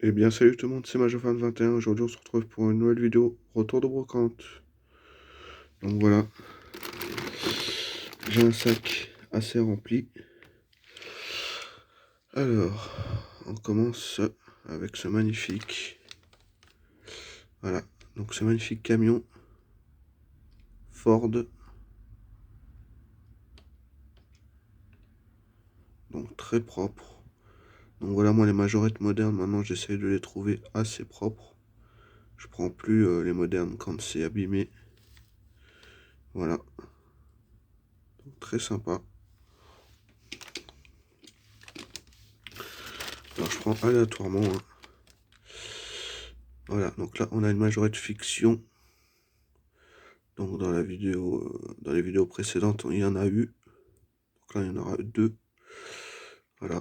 Eh bien, salut tout le monde, c'est Majofan21. Aujourd'hui, on se retrouve pour une nouvelle vidéo retour de brocante. Donc voilà, j'ai un sac assez rempli. Alors, on commence avec ce magnifique. Voilà, donc ce magnifique camion Ford. Donc très propre. Donc voilà, moi les majorettes modernes, maintenant j'essaye de les trouver assez propres. Je prends plus les modernes quand c'est abîmé. Voilà, donc, très sympa. Alors je prends aléatoirement, hein. Voilà, donc là on a une majorette fiction. Donc dans dans les vidéos précédentes, il y en a eu. Donc là, il y en aura deux. Voilà.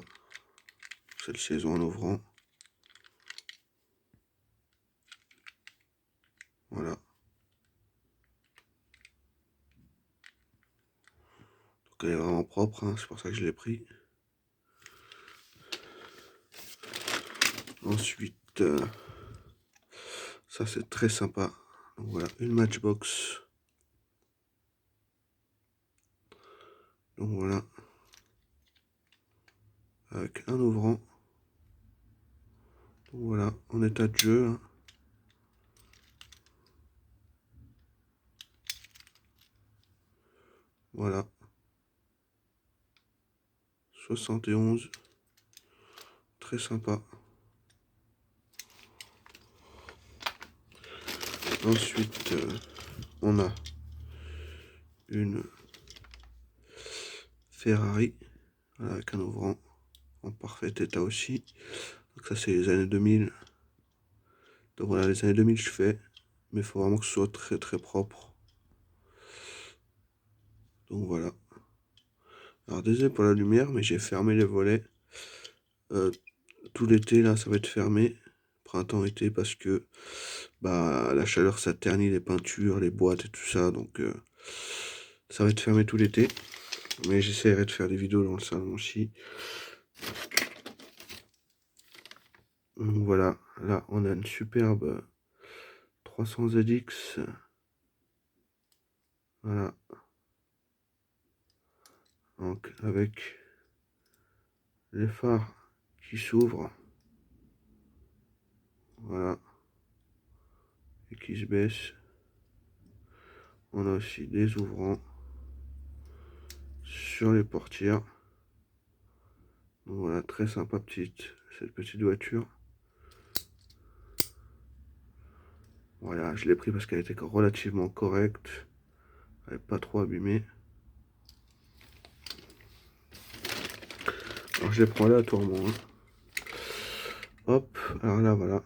Celle-ci, elles ont un ouvrant. Voilà. Donc elle est vraiment propre, hein, c'est pour ça que je l'ai pris. Ensuite, ça c'est très sympa. Donc voilà, une Matchbox. Donc voilà. Avec un ouvrant. Donc voilà, en état de jeu, hein. Voilà. 71. Très sympa. Ensuite, on a une Ferrari. Voilà, avec un ouvrant en parfait état aussi. Donc ça c'est les années 2000. Donc voilà, les années 2000 je fais. Mais il faut vraiment que ce soit très très propre. Donc voilà. Alors désolé pour la lumière, mais j'ai fermé les volets. Tout l'été là, ça va être fermé. Printemps-été, parce que bah la chaleur ça ternit les peintures, les boîtes et tout ça. Donc ça va être fermé tout l'été. Mais j'essaierai de faire des vidéos dans le salon aussi. Donc voilà, là on a une superbe 300 ZX. Voilà. Donc avec les phares qui s'ouvrent. Voilà. Et qui se baissent. On a aussi des ouvrants sur les portières. Donc voilà, très sympa cette petite voiture. Voilà, je l'ai pris parce qu'elle était relativement correcte. Elle n'est pas trop abîmée. Alors je les prends aléatoirement, hein. Hop, alors là voilà.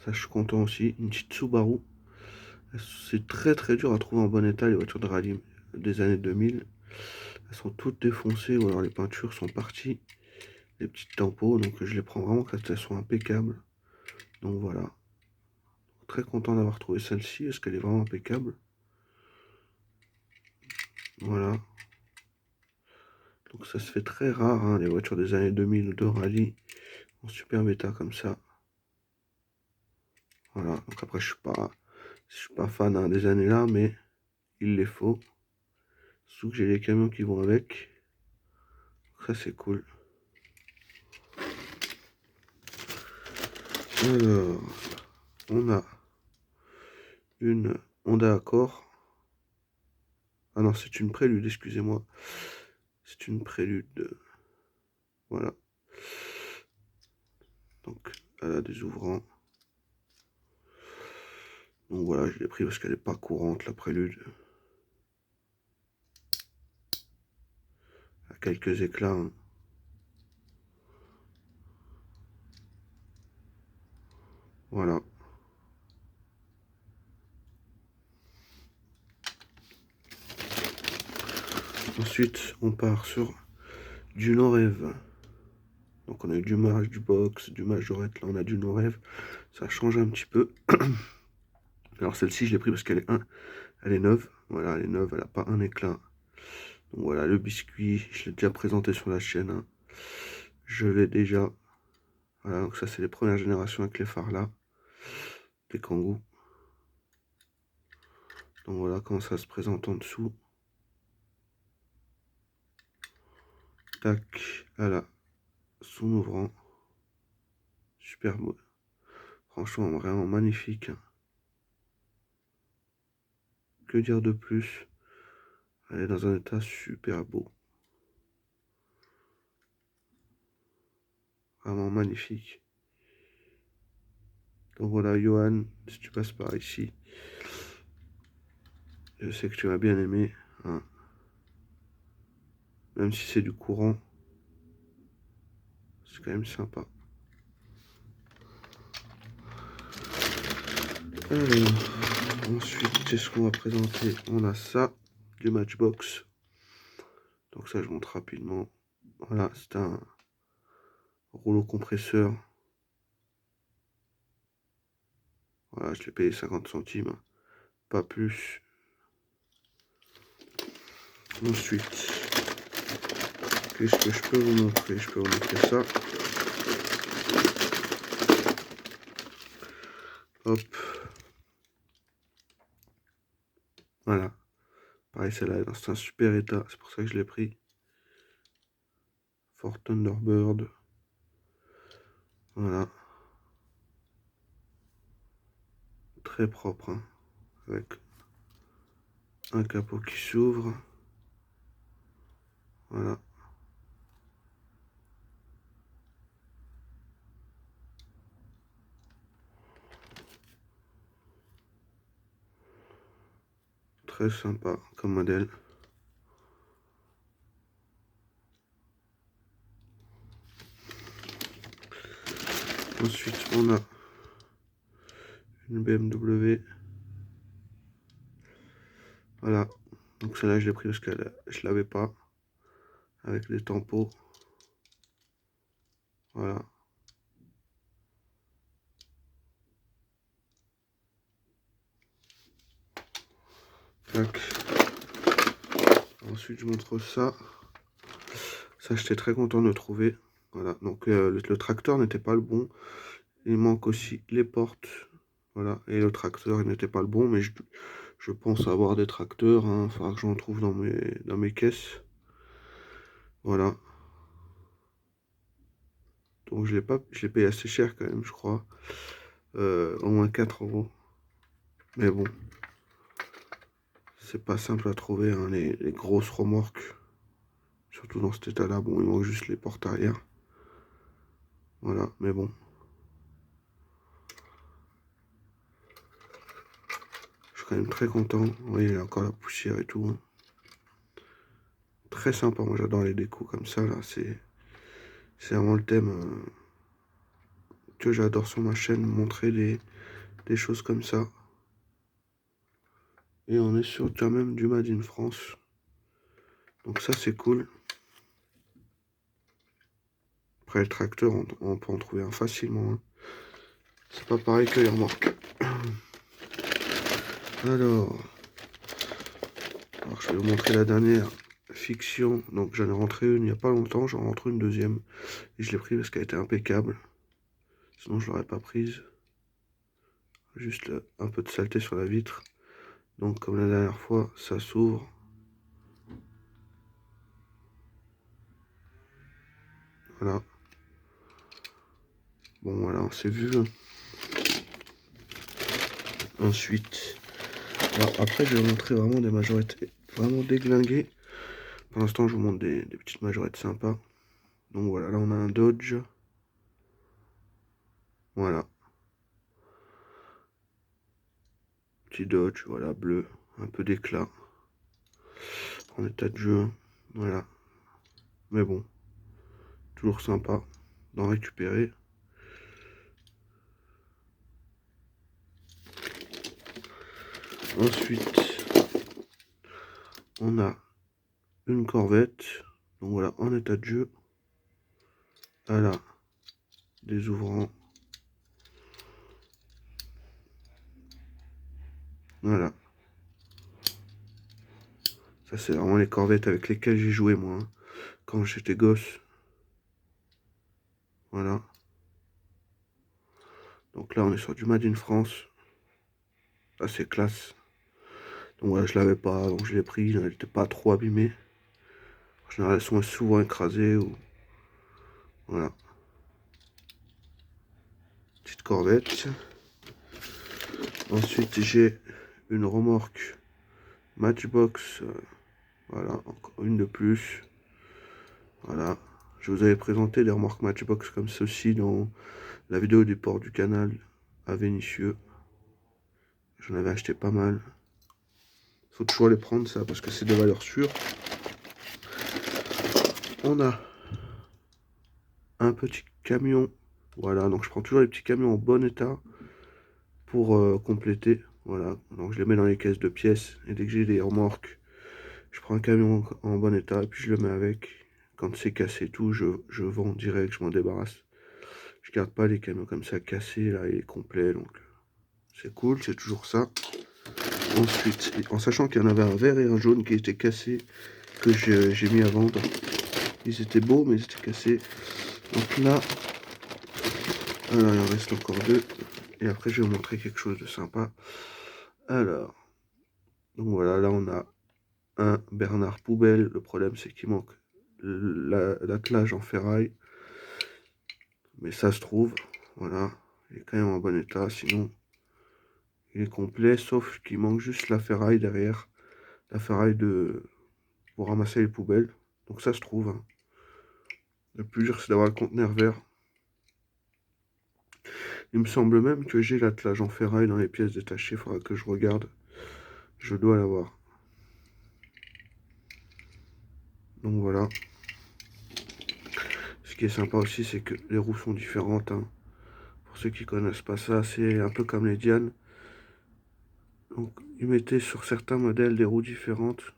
Ça je suis content aussi. Une petite Subaru. C'est très très dur à trouver en bon état les voitures de rallye des années 2000. Elles sont toutes défoncées ou alors les peintures sont parties. Les petites tampons, donc je les prends vraiment quand elles sont impeccables. Donc voilà. Très content d'avoir trouvé celle-ci parce qu'elle est vraiment impeccable. Voilà. Donc ça se fait très rare, hein, les voitures des années 2000 de rallye en super état comme ça. Voilà. Donc après je suis pas fan, hein, des années là, mais il les faut. Surtout que j'ai les camions qui vont avec. Donc ça c'est cool. Alors, on a une Honda Accord. Ah non, c'est une Prélude, excusez-moi. C'est une Prélude. Voilà. Donc, elle a des ouvrants. Donc voilà, je l'ai pris parce qu'elle n'est pas courante, la Prélude. Elle a quelques éclats, hein. Voilà. Ensuite, on part sur du no-rêve. Donc on a eu du Matchbox, du Majorette, là on a du no-rêve. Ça change un petit peu. Alors celle-ci, je l'ai pris parce elle est neuve. Voilà, elle est neuve, elle n'a pas un éclat. Donc voilà, le biscuit, je l'ai déjà présenté sur la chaîne, hein. Je l'ai déjà Voilà, donc ça c'est les premières générations avec les phares là, des Kangoo. Donc voilà comment ça se présente en dessous. Tac, voilà, son ouvrant. Super beau. Franchement, vraiment magnifique. Que dire de plus? Elle est dans un état super beau. Vraiment magnifique. Donc voilà, Johan, si tu passes par ici, je sais que tu vas bien aimer, hein. Même si c'est du courant, c'est quand même sympa. Alors, ensuite, qu'est-ce qu'on va présenter? On a ça, du Matchbox. Donc ça, je montre rapidement. Voilà, c'est un rouleau compresseur. Voilà, je l'ai payé 50 centimes, pas plus. Ensuite, qu'est-ce que je peux vous montrer? Je peux vous montrer ça. Hop. Voilà. Pareil, celle-là est dans un super état. C'est pour ça que je l'ai pris. Ford Thunderbird. Voilà. Très propre, hein. Avec un capot qui s'ouvre. Voilà. Très sympa comme modèle. Ensuite, on a une BMW. Voilà. Donc celle-là, je l'ai pris parce que je l'avais pas. Avec les tampons. Voilà. Tac. Ensuite, je montre ça. Ça, j'étais très content de le trouver. Voilà. Donc le tracteur n'était pas le bon. Il manque aussi les portes. Voilà. Et le tracteur, il n'était pas le bon. Mais je pense avoir des tracteurs, hein. Il faudra que j'en trouve dans mes caisses. Voilà. Donc je l'ai payé assez cher quand même, je crois. Au moins 4 euros. Mais bon, c'est pas simple à trouver, hein, les grosses remorques. Surtout dans cet état-là. Bon, il manque juste les portes arrière. Voilà, mais bon. Je suis quand même très content. Vous voyez, il y a encore la poussière et tout, hein. Très sympa, moi j'adore les décos comme ça, là. C'est vraiment le thème que j'adore sur ma chaîne, montrer des choses comme ça. Et on est sur quand même du Made in France. Donc ça c'est cool. Après le tracteur, on peut en trouver un facilement, hein. C'est pas pareil que les remorques. Alors, je vais vous montrer la dernière fiction. Donc j'en ai rentré une il n'y a pas longtemps, j'en rentre une deuxième. Et je l'ai pris parce qu'elle était impeccable. Sinon je l'aurais pas prise. Juste un peu de saleté sur la vitre. Donc comme la dernière fois, ça s'ouvre. Voilà. Bon voilà, on s'est vu. Ensuite, alors, après je vais vous montrer vraiment des majorettes vraiment déglinguées. Pour l'instant je vous montre des petites majorettes sympas. Donc voilà, là on a un Dodge. Voilà. Petit Dodge, voilà, bleu, un peu d'éclat. En état de jeu, voilà. Mais bon, toujours sympa d'en récupérer. Ensuite, on a une Corvette. Donc voilà, en état de jeu. Voilà, des ouvrants. Voilà. Ça, c'est vraiment les Corvettes avec lesquelles j'ai joué, moi, hein, quand j'étais gosse. Voilà. Donc là, on est sur du Made in France. Assez classe. Donc voilà, je l'avais pas, donc je l'ai pris. Elle n'était pas trop abîmée. En général, elles sont souvent écrasées ou... Voilà. Petite corvette. Ensuite, j'ai une remorque Matchbox. Voilà, encore une de plus. Voilà. Je vous avais présenté des remorques Matchbox comme ceci dans la vidéo du port du canal à Vénissieux. J'en avais acheté pas mal. Faut toujours les prendre ça parce que c'est de valeur sûre. On a un petit camion. Voilà, donc je prends toujours les petits camions en bon état pour compléter. Voilà, donc je les mets dans les caisses de pièces et dès que j'ai des remorques, je prends un camion en bon état et puis je le mets avec. Quand c'est cassé tout, je vends direct, je m'en débarrasse. Je garde pas les camions comme ça cassés, là il est complet, donc c'est cool, c'est toujours ça. Ensuite, en sachant qu'il y en avait un vert et un jaune qui étaient cassés, que j'ai mis à vendre. Ils étaient beaux, mais ils étaient cassés. Donc là, alors il en reste encore deux. Et après, je vais vous montrer quelque chose de sympa. Alors, donc voilà, là on a un Bernard poubelle. Le problème, c'est qu'il manque l'attelage en ferraille. Mais ça se trouve, voilà, il est quand même en bon état. Sinon, il est complet, sauf qu'il manque juste la ferraille derrière. La ferraille pour ramasser les poubelles. Donc ça se trouve, hein. Le plus dur, c'est d'avoir le conteneur vert. Il me semble même que j'ai l'attelage en ferraille dans les pièces détachées. Il faudra que je regarde. Je dois l'avoir. Donc voilà. Ce qui est sympa aussi, c'est que les roues sont différentes, hein. Pour ceux qui connaissent pas ça, c'est un peu comme les Diane. Donc ils mettaient sur certains modèles des roues différentes.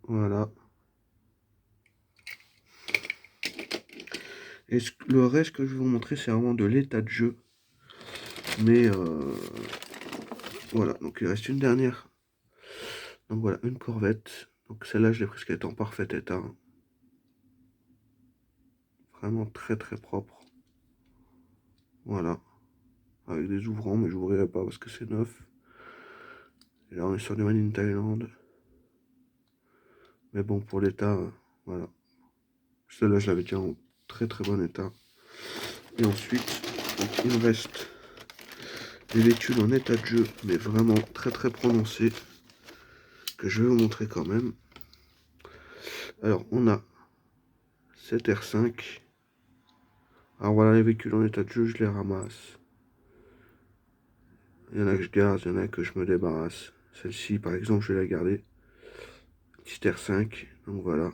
Voilà. Et le reste que je vais vous montrer, c'est vraiment de l'état de jeu. Mais voilà, donc il reste une dernière. Donc voilà, une Corvette. Donc celle-là, je l'ai prise qu'elle est en parfait état. Vraiment très très propre. Voilà. Avec des ouvrants, mais je n'ouvrirai pas parce que c'est neuf. Et là, on est sur du Made in Thaïlande. Mais bon, pour l'état, voilà. Celle-là, je l'avais déjà en très très bon état. Et ensuite, donc, il me reste des véhicules en état de jeu, mais vraiment très très prononcé, que je vais vous montrer quand même. Alors, on a cette R5. Alors voilà, les véhicules en état de jeu, je les ramasse. Il y en a que je garde, il y en a que je me débarrasse. Celle-ci, par exemple, je vais la garder. Petite R5, donc voilà.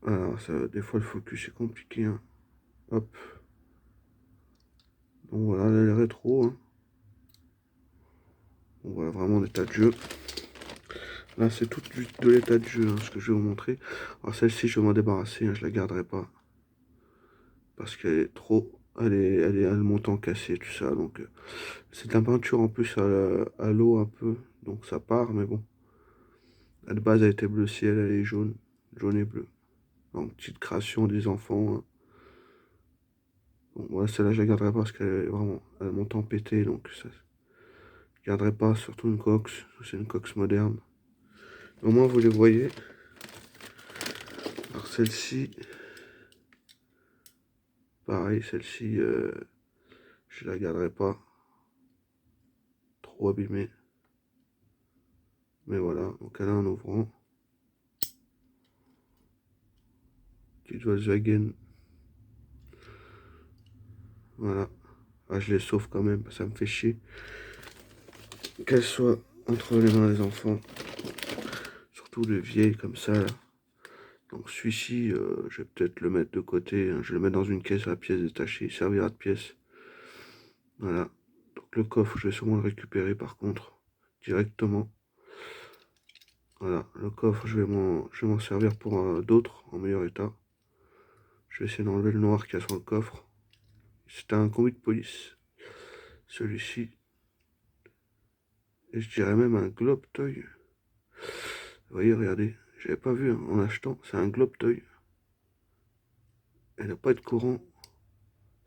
Alors, ça, des fois, le focus est compliqué, hein. Hop. Donc voilà, là, les rétro, hein. Donc voilà, vraiment l'état de jeu. Là, c'est tout de l'état de jeu, hein, ce que je vais vous montrer. Alors celle-ci, je vais m'en débarrasser, hein, je la garderai pas. Parce qu'elle est trop... elle a le montant cassé, tout ça. Donc, c'est de la peinture en plus à l'eau un peu. Donc ça part, mais bon. À la base, elle était bleu ciel, elle est jaune. Jaune et bleu. Donc, petite création des enfants, hein. Bon, voilà, celle-là, je la garderai pas parce qu'elle est vraiment... Elle a le montant pété, donc ça... Je garderai pas, surtout une Cox. C'est une Cox moderne. Au moins, vous les voyez. Alors celle-ci... Pareil, celle-ci, je la garderai pas. Trop abîmée. Mais voilà, donc elle a un ouvrant. Petite Volkswagen. Voilà. Ah, je les sauve quand même, ça me fait chier. Qu'elles soient entre les mains des enfants. Surtout les vieilles comme ça, là. Donc celui-ci, je vais peut-être le mettre de côté, hein. Je vais le mettre dans une caisse à pièces détachées. Il servira de pièce. Voilà. Donc le coffre, je vais sûrement le récupérer par contre. Directement. Voilà. Le coffre, je vais m'en servir pour d'autres en meilleur état. Je vais essayer d'enlever le noir qu'il y a sur le coffre. C'était un combi de police. Celui-ci. Et je dirais même un globe toy. Vous voyez, regardez. J'avais pas vu, hein, en achetant. C'est un globe toy. elle n'a pas de courant.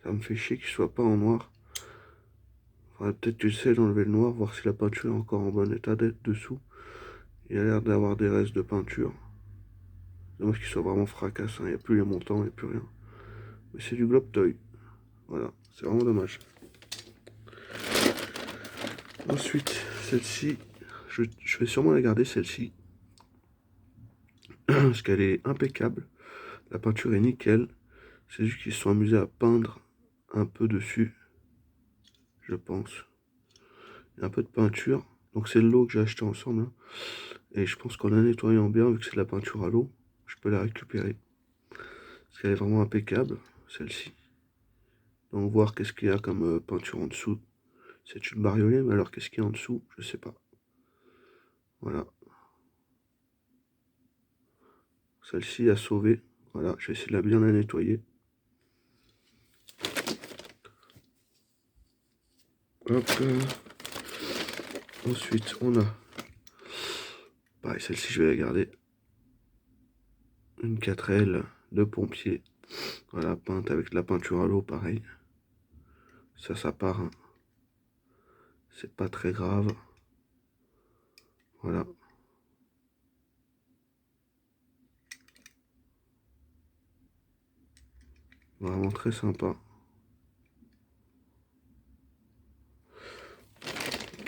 Ça me fait chier qu'il soit pas en noir. Faudrait peut-être, tu sais, d'enlever le noir, voir si la peinture est encore en bon état d'être dessous. Il a l'air d'avoir des restes de peinture. Dommage qu'il soit vraiment fracassant. Il n'y a plus les montants, il n'y a plus rien. Mais c'est du Globe Toy. Voilà, c'est vraiment dommage. Ensuite, celle-ci, je vais sûrement la garder, celle-ci. Parce qu'elle est impeccable. La peinture est nickel. C'est juste qu'ils se sont amusés à peindre un peu dessus, je pense. Il y a un peu de peinture. Donc c'est le lot que j'ai acheté ensemble. Hein. Et je pense qu'en la nettoyant bien, vu que c'est de la peinture à l'eau, je peux la récupérer. Parce qu'elle est vraiment impeccable, celle-ci. Donc voir qu'est-ce qu'il y a comme peinture en dessous. C'est une bariolée, mais alors qu'est-ce qu'il y a en dessous, je sais pas. Voilà. Celle-ci a sauvé. Voilà, je vais essayer de la bien la nettoyer. Hop. Ensuite, on a... Pareil, celle-ci, je vais la garder. Une 4L de pompier. Voilà, peinte avec de la peinture à l'eau, pareil. Ça part. Hein. C'est pas très grave. Voilà. Vraiment très sympa.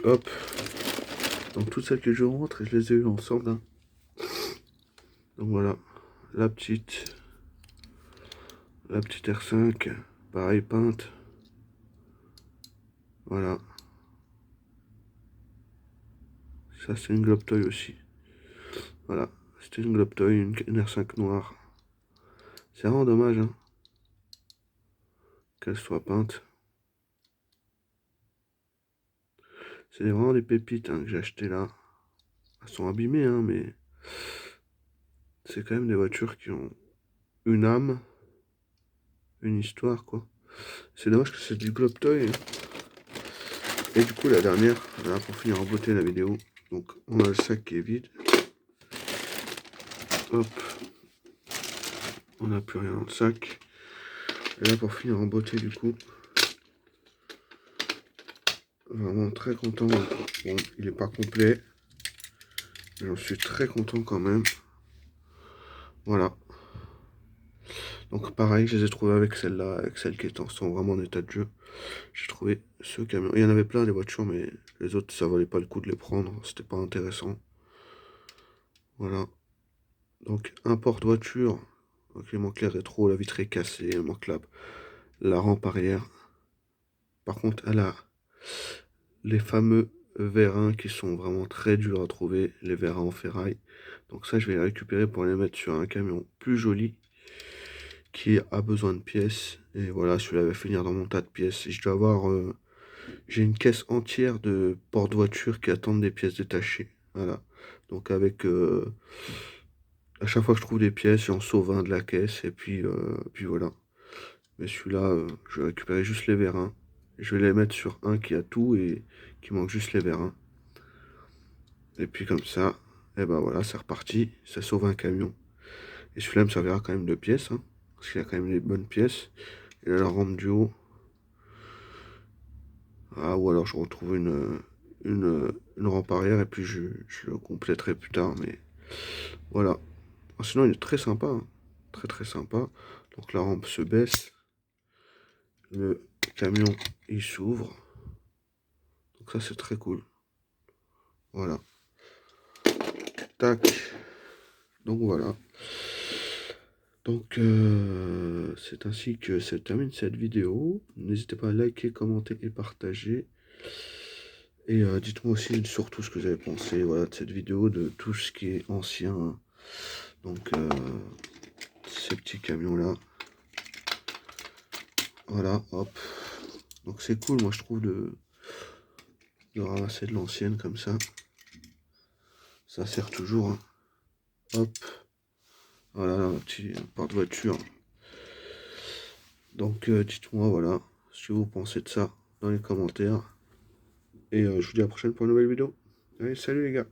Hop. Donc toutes celles que je vous montre, je les ai eues ensemble. Hein. Donc voilà. La petite R5. Pareil, peinte. Voilà. Ça, c'est une Globe Toy aussi. Voilà. C'était une Globe Toy, une R5 noire. C'est vraiment dommage hein, qu'elle soit peinte. C'est vraiment des pépites hein, que j'ai achetées là. Elles sont abîmées, hein, mais c'est quand même des voitures qui ont une âme, une histoire, quoi. C'est dommage que c'est du Globe Toy. Hein. Et du coup, la dernière, là, pour finir en beauté la vidéo, donc on a le sac qui est vide. Hop. On n'a plus rien dans le sac. Et là, pour finir en beauté, du coup, vraiment très content. Bon, il n'est pas complet. Mais j'en suis très content quand même. Voilà. Donc pareil, je les ai trouvés avec celle-là, avec celle qui sont vraiment en état de jeu. J'ai trouvé ce camion. Il y en avait plein des voitures, mais les autres, ça valait pas le coup de les prendre. C'était pas intéressant. Voilà. Donc un porte-voiture. Donc il manque les rétros, la vitre est cassée, il manque la rampe arrière. Par contre, elle a les fameux vérins qui sont vraiment très durs à trouver, les vérins en ferraille. Donc ça, je vais les récupérer pour les mettre sur un camion plus joli qui a besoin de pièces. Et voilà, celui-là va finir dans mon tas de pièces. Je dois avoir... j'ai une caisse entière de porte-voitures qui attendent des pièces détachées. Voilà. Donc avec... à chaque fois que je trouve des pièces, j'en sauve un de la caisse. Et puis voilà. Mais celui-là, je vais récupérer juste les vérins. Je vais les mettre sur un qui a tout et qui manque juste les vérins. Et puis comme ça, et ben voilà, c'est reparti. Ça sauve un camion. Et celui-là me servira quand même de pièce. Hein, parce qu'il a quand même des bonnes pièces. Et là, la rampe du haut. Ah, ou alors je retrouve une rampe arrière et puis je le compléterai plus tard. Mais voilà. Ah, sinon, il est très sympa. Hein. Très très sympa. Donc la rampe se baisse. Le camion, il s'ouvre. Donc ça, c'est très cool. Voilà. Tac. Donc voilà. Donc c'est ainsi que se termine cette vidéo. N'hésitez pas à liker, commenter et partager. Et dites-moi aussi surtout ce que vous avez pensé voilà, de cette vidéo, de tout ce qui est ancien. Donc ces petits camions là. Voilà, hop. Donc c'est cool, moi je trouve de ramasser de l'ancienne comme ça. Ça sert toujours. Hein. Hop. Voilà, un petit porte-voiture. Donc dites-moi voilà ce que vous pensez de ça dans les commentaires. Et je vous dis à la prochaine pour une nouvelle vidéo. Allez, salut les gars.